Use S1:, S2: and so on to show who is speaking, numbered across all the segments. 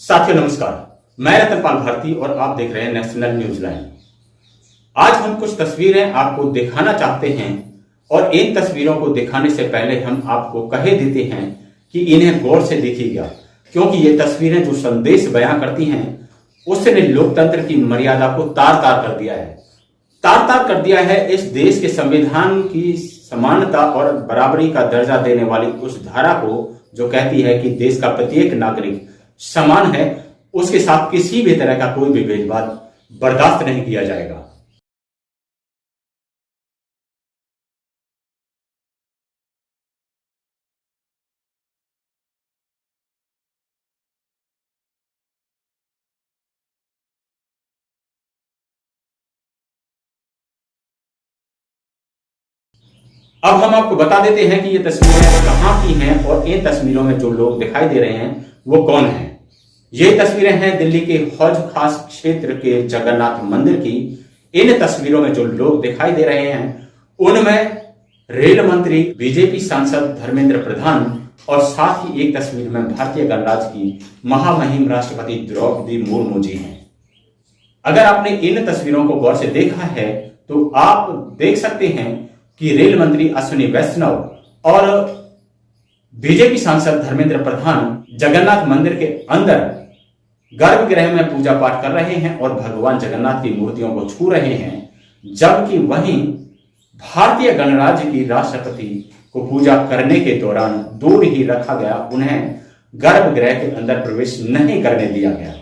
S1: साथियों नमस्कार, मैं रतनपाल भारती और आप देख रहे हैं नेशनल न्यूज लाइन। आज हम कुछ तस्वीरें आपको दिखाना चाहते हैं और इन तस्वीरों को दिखाने से पहले हम आपको कह देते हैं कि इन्हें गौर से देखिएगा, क्योंकि ये तस्वीरें जो संदेश बयां करती हैं उसने लोकतंत्र की मर्यादा को तार तार कर दिया है। तार तार कर दिया है इस देश के संविधान की समानता और बराबरी का दर्जा देने वाली उस धारा को जो कहती है कि देश का प्रत्येक नागरिक समान है, उसके साथ किसी भी तरह का कोई भी भेदभाव बर्दाश्त नहीं किया जाएगा। अब हम आपको बता देते हैं कि ये तस्वीरें कहां की हैं और इन तस्वीरों में जो लोग दिखाई दे रहे हैं वो कौन हैं। ये तस्वीरें हैं दिल्ली के हौज खास क्षेत्र के जगन्नाथ मंदिर की। इन तस्वीरों में जो लोग दिखाई दे रहे हैं उनमें रेल मंत्री, बीजेपी सांसद धर्मेंद्र प्रधान और साथ ही एक तस्वीर में भारतीय गणराज्य की महामहिम राष्ट्रपति द्रौपदी मुर्मू जी हैं। अगर आपने इन तस्वीरों को गौर से देखा है तो आप देख सकते हैं कि रेल मंत्री अश्विनी वैष्णव और बीजेपी सांसद धर्मेंद्र प्रधान जगन्नाथ मंदिर के अंदर गर्भगृह में पूजा पाठ कर रहे हैं और भगवान जगन्नाथ की मूर्तियों को छू रहे हैं, जबकि वहीं भारतीय गणराज्य की राष्ट्रपति को पूजा करने के दौरान दूर ही रखा गया, उन्हें गर्भगृह के अंदर प्रवेश नहीं करने दिया गया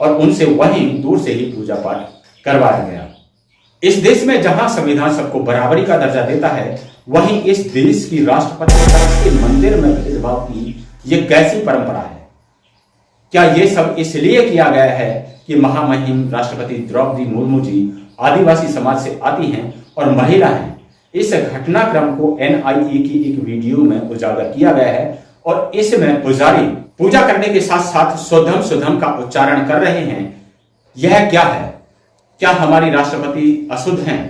S1: और उनसे वहीं दूर से ही पूजा पाठ करवाया गया। इस देश में जहां संविधान सबको बराबरी का दर्जा देता है, वहीं इस देश की राष्ट्रपति के मंदिर में भेदभाव की ये कैसी परंपरा है? क्या ये सब इसलिए किया गया है कि महामहिम राष्ट्रपति द्रौपदी मुर्मू जी आदिवासी समाज से आती हैं और महिला हैं? इस घटनाक्रम को एनआईए की एक वीडियो में उजागर किया गया है और इसमें पुजारी पूजा करने के साथ साथ सुधम सुधम का उच्चारण कर रहे हैं। यह क्या है? क्या हमारी राष्ट्रपति अशुद्ध हैं?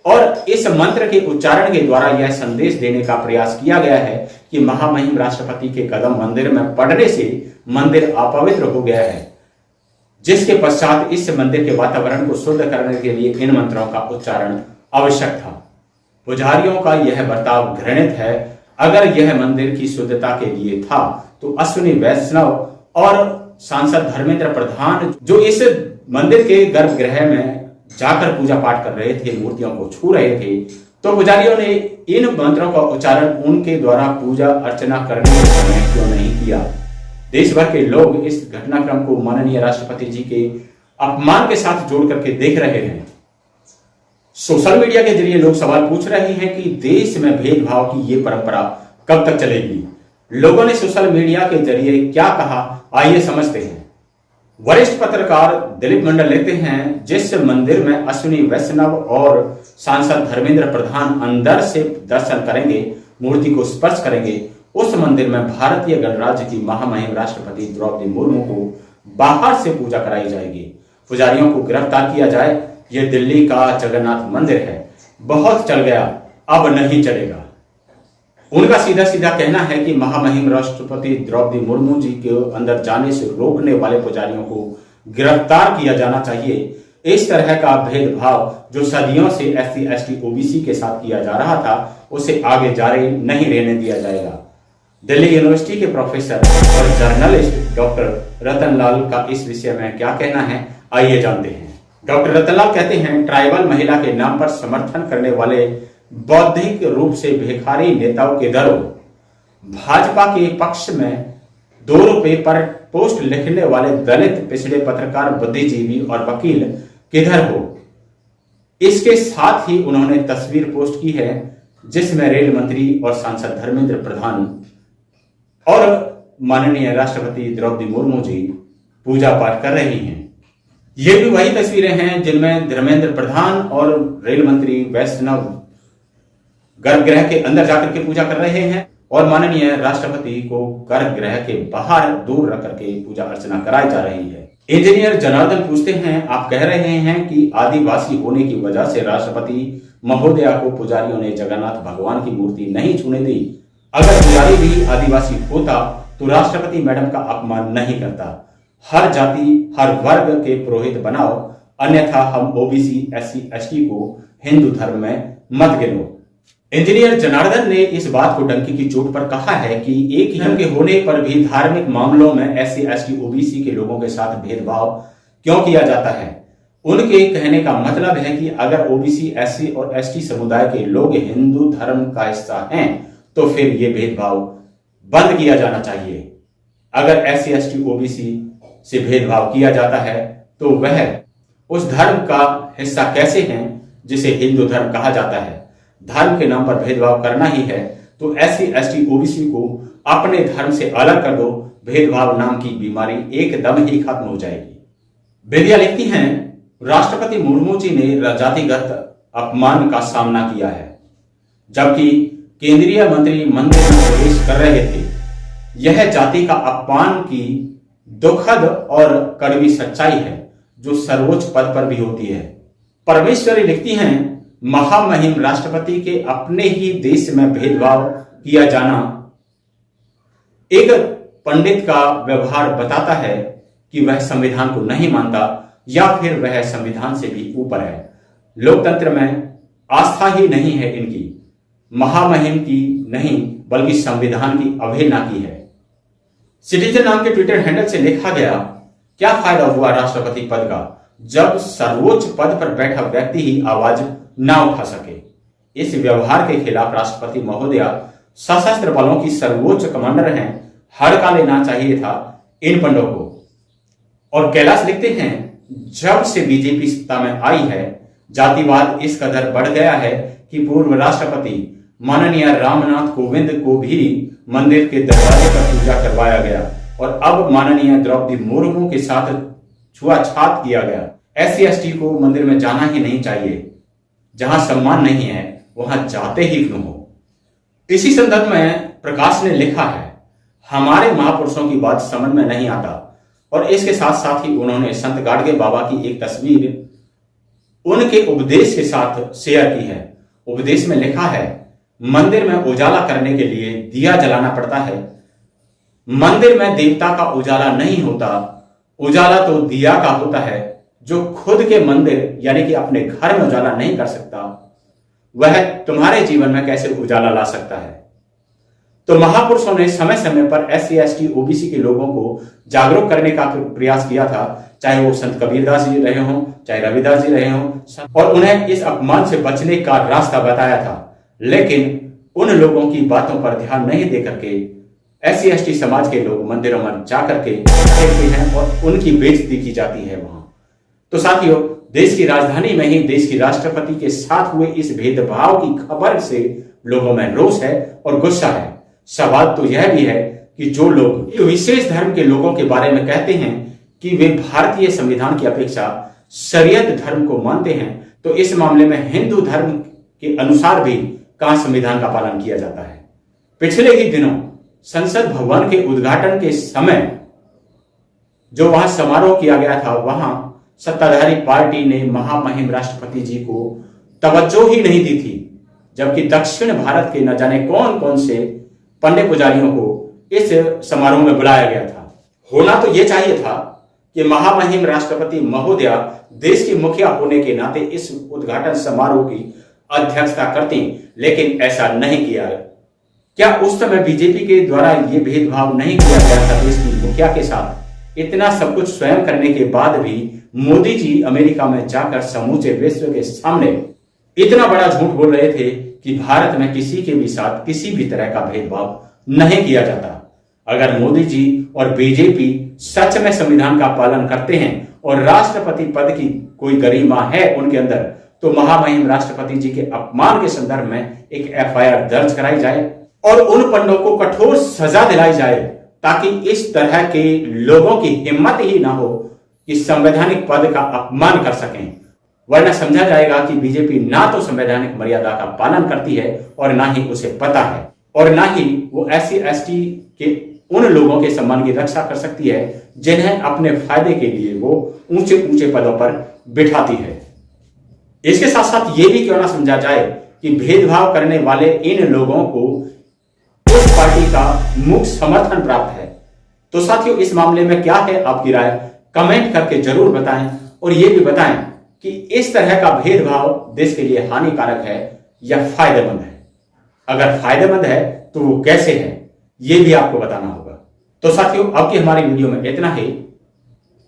S1: और इस मंत्र के उच्चारण के द्वारा यह संदेश देने का प्रयास किया गया है कि महामहिम राष्ट्रपति के कदम मंदिर में पड़ने से मंदिर अपवित्र हो गया है, जिसके पश्चात इस मंदिर के वातावरण को शुद्ध करने के लिए इन मंत्रों का उच्चारण आवश्यक था। पुजारियों का यह बर्ताव घृणित है। अगर यह मंदिर की शुद्धता के लिए था तो अश्विनी वैष्णव और सांसद धर्मेंद्र प्रधान जो इस मंदिर के गर्भगृह में जाकर पूजा पाठ कर रहे थे, मूर्तियों को छू रहे थे, तो पुजारियों ने इन मंत्रों का उच्चारण उनके द्वारा पूजा अर्चना करने के समय क्यों नहीं किया? देश भर के लोग इस घटनाक्रम को माननीय राष्ट्रपति जी के अपमान के साथ जोड़ करके देख रहे हैं। सोशल मीडिया के जरिए लोग सवाल पूछ रहे हैं कि देश में भेदभाव की ये परंपरा कब तक चलेगी? लोगों ने सोशल मीडिया के जरिए क्या कहा, आइए समझते हैं। वरिष्ठ पत्रकार दिलीप मंडल लिखते हैं, जिस मंदिर में अश्विनी वैष्णव और सांसद धर्मेंद्र प्रधान अंदर से दर्शन करेंगे, मूर्ति को स्पर्श करेंगे, उस मंदिर में भारतीय गणराज्य की महामहिम राष्ट्रपति द्रौपदी मुर्मू को बाहर से पूजा कराई जाएगी। पुजारियों को गिरफ्तार किया जाए। यह दिल्ली का जगन्नाथ मंदिर है, बहुत चल गया, अब नहीं चलेगा। उनका सीधा सीधा कहना है कि महामहिम राष्ट्रपति द्रौपदी मुर्मू जी के अंदर जाने से रोकने वाले पुजारियों को गिरफ्तार किया जाना चाहिए। इस तरह का भेदभाव जो सदियों से SC, ST, OBC के साथ किया जा रहा था, उसे आगे जारी नहीं रहने दिया जाएगा। दिल्ली यूनिवर्सिटी के प्रोफेसर और जर्नलिस्ट डॉक्टर रतनलाल का इस विषय में क्या कहना है, आइए जानते हैं। डॉक्टर रतनलाल कहते हैं, ट्राइबल महिला के नाम पर समर्थन करने वाले बौद्धिक रूप से भिखारी नेताओं के दरों, भाजपा के पक्ष में 2 रुपए पर पोस्ट लिखने वाले दलित पिछड़े पत्रकार, बुद्धिजीवी और वकील किधर हो? इसके साथ ही उन्होंने तस्वीर पोस्ट की है जिसमें रेल मंत्री और सांसद धर्मेंद्र प्रधान और माननीय राष्ट्रपति द्रौपदी मुर्मू जी पूजा पाठ कर रही हैं। ये भी वही तस्वीरें हैं जिनमें धर्मेंद्र प्रधान और रेल मंत्री वैष्णव गर्भगृह के अंदर जाकर के पूजा कर रहे हैं और माननीय राष्ट्रपति को गर्भगृह के बाहर दूर रख करके पूजा अर्चना कराई जा रही है। इंजीनियर जनार्दन पूछते हैं, आप कह रहे हैं कि आदिवासी होने की वजह से राष्ट्रपति महोदया को पुजारियों ने जगन्नाथ भगवान की मूर्ति नहीं छूने दी। अगर पुजारी भी आदिवासी होता तो राष्ट्रपति मैडम का अपमान नहीं करता। हर जाति हर वर्ग के पुरोहित बनाओ, अन्यथा हम ओबीसी SC ST को हिंदू धर्म में मत गिनो। इंजीनियर जनार्दन ने इस बात को डंकी की चोट पर कहा है कि एक ही धर्म के होने पर भी धार्मिक मामलों में SC ST OBC के लोगों के साथ भेदभाव क्यों किया जाता है। उनके कहने का मतलब है कि अगर OBC SC और ST समुदाय के लोग हिंदू धर्म का हिस्सा हैं तो फिर ये भेदभाव बंद किया जाना चाहिए। अगर SC ST OBC से भेदभाव किया जाता है तो वह उस धर्म का हिस्सा कैसे हैं जिसे हिंदू धर्म कहा जाता है। धर्म के नाम पर भेदभाव करना ही है तो SC ST OBC को अपने धर्म से अलग कर दो, भेदभाव नाम की बीमारी एकदम ही खत्म हो जाएगी। बेदिया लिखती हैं, राष्ट्रपति मुर्मू जी ने जातिगत अपमान का सामना किया है, जबकि केंद्रीय मंत्री मंदिर में प्रवेश कर रहे थे। यह जाति का अपमान की दुखद और कड़वी सच्चाई है जो सर्वोच्च पद पर भी होती है। परमेश्वरी लिखती हैं, महामहिम राष्ट्रपति के अपने ही देश में भेदभाव किया जाना एक पंडित का व्यवहार बताता है कि वह संविधान को नहीं मानता या फिर वह संविधान से भी ऊपर है। लोकतंत्र में आस्था ही नहीं है इनकी, महामहिम की नहीं बल्कि संविधान की अवहेलना की है। सिटीजन नाम के ट्विटर हैंडल से लिखा गया, क्या फायदा हुआ राष्ट्रपति पद का जब सर्वोच्च पद पर बैठा व्यक्ति ही आवाज ना उठा सके। इस व्यवहार के खिलाफ राष्ट्रपति महोदया सशस्त्र बलों की सर्वोच्च कमांडर हैं, हड़का लेना चाहिए था इन पंडों को। और कैलाश लिखते हैं, जब से बीजेपी सत्ता में आई है जातिवाद इस कदर बढ़ गया है कि पूर्व राष्ट्रपति माननीय रामनाथ कोविंद को भी मंदिर के दरवाजे पर पूजा करवाया गया और अब माननीय द्रौपदी मुर्मू के साथ छुआछात किया गया। SC ST को मंदिर में जाना ही नहीं चाहिए। जहां सम्मान नहीं है वहां जाते ही क्यों हो। इसी संदर्भ में प्रकाश ने लिखा है, हमारे महापुरुषों की बात समझ में नहीं आता। और इसके साथ साथ ही उन्होंने संत गाडगे बाबा की एक तस्वीर उनके उपदेश के साथ शेयर की है। उपदेश में लिखा है, मंदिर में उजाला करने के लिए दिया जलाना पड़ता है। मंदिर में देवता का उजाला नहीं होता, उजाला तो दिया का होता है। जो खुद के मंदिर यानी कि अपने घर में उजाला नहीं कर सकता, वह तुम्हारे जीवन में कैसे उजाला ला सकता है। तो महापुरुषों ने समय समय पर SC ST OBC के लोगों को जागरूक करने का प्रयास किया था, चाहे वो संत कबीरदास जी रहे हों, चाहे रविदास जी रहे हों, और उन्हें इस अपमान से बचने का रास्ता बताया था। लेकिन उन लोगों की बातों पर ध्यान नहीं देकर के SC ST समाज के लोग मंदिरों में जाकर के देखते हैं और उनकी बेइज्जती की जाती है वहां। तो साथियों, देश की राजधानी में ही देश की राष्ट्रपति के साथ हुए इस भेदभाव की खबर से लोगों में रोष है और गुस्सा है। सवाल तो यह भी है कि जो लोग विशेष धर्म के लोगों के बारे में कहते हैं कि वे भारतीय संविधान की अपेक्षा शरीयत धर्म को मानते हैं, तो इस मामले में हिंदू धर्म के अनुसार भी कहां संविधान का पालन किया जाता है। पिछले ही दिनों संसद भवन के उद्घाटन के समय जो वहां समारोह किया गया था, वहां सत्ताधारी पार्टी ने महामहिम राष्ट्रपति जी को तवज्जो ही नहीं दी थी, जबकि दक्षिण भारत के न जाने कौन कौन से पंडित पुजारियों को इस समारोह में बुलाया गया था। होना तो यह चाहिए था कि महामहिम राष्ट्रपति महोदया देश की मुखिया होने के नाते इस उद्घाटन समारोह की अध्यक्षता करती, लेकिन ऐसा नहीं किया। क्या उस समय बीजेपी के द्वारा यह भेदभाव नहीं किया गया था देश की मुखिया के साथ? इतना सब कुछ स्वयं करने के बाद भी मोदी जी अमेरिका में जाकर समूचे विश्व के सामने इतना बड़ा झूठ बोल रहे थे कि भारत में किसी के भी साथ किसी भी तरह का भेदभाव नहीं किया जाता। अगर मोदी जी और बीजेपी सच में संविधान का पालन करते हैं और राष्ट्रपति पद की कोई गरिमा है उनके अंदर, तो महामहिम राष्ट्रपति जी के अपमान के संदर्भ में एक FIR दर्ज कराई जाए और उन पंडों को कठोर सजा दिलाई जाए, ताकि इस तरह के लोगों की हिम्मत ही ना हो कि संवैधानिक पद का अपमान कर सकें। वरना समझा जाएगा कि बीजेपी ना तो संवैधानिक मर्यादा का पालन करती है और ना ही उसे पता है, और ना ही वो SC ST के उन लोगों के सम्मान की रक्षा कर सकती है जिन्हें अपने फायदे के लिए वो ऊंचे ऊंचे पदों पर बिठाती है। इसके साथ साथ ये भी क्यों ना समझा जाए कि भेदभाव करने वाले इन लोगों को उस पार्टी का मुख्य समर्थन प्राप्त है, तो साथियों, इस मामले में क्या है आपकी राय, कमेंट करके जरूर बताएं और ये भी बताएं कि इस तरह का भेदभाव देश के लिए हानिकारक है या फायदेमंद है। अगर फायदेमंद है तो वो कैसे है, ये भी आपको बताना होगा। तो साथियों, अब की हमारी वीडियो में इतना ही।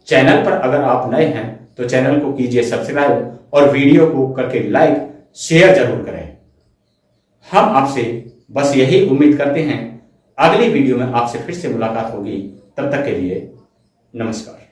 S1: चैनल पर अगर आप नए हैं तो चैनल को कीजिए सब्सक्राइब और वीडियो को करके लाइक शेयर जरूर करें। हम आपसे बस यही उम्मीद करते हैं, अगली वीडियो में आपसे फिर से मुलाकात होगी। तब तक के लिए नमस्कार।